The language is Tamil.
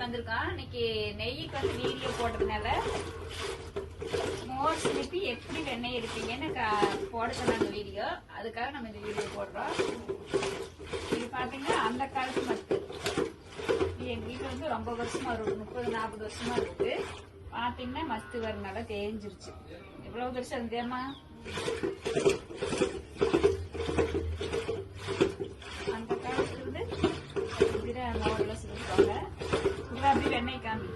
வந்திருக்கோம். இன்னைக்கு நெய்க்கு வந்து வீடியோ போட்டதுனால மோர் சிலிப்பி எப்படி வெண்ணெய் எடுப்பீங்கன்னு போட சொன்னாங்க வீடியோ. அதுக்காக நம்ம இந்த வீடியோ போடுறோம். இது பாத்தீங்கன்னா அந்த காலத்து மத்து. இது எங்க வீட்டுல வந்து ரொம்ப வருஷமா இருக்கும், 30-40 வருஷமா இருக்கு. பாத்தீங்கன்னா மத்து வரனால தேஞ்சிருச்சு. எவ்வளவு பெருசா இருந்தேம்மா. அந்த காலத்துல இருந்து இப்படிதான் மோர்ல சிலிப்பாங்க. அப்படி வெண்ணெய் காமி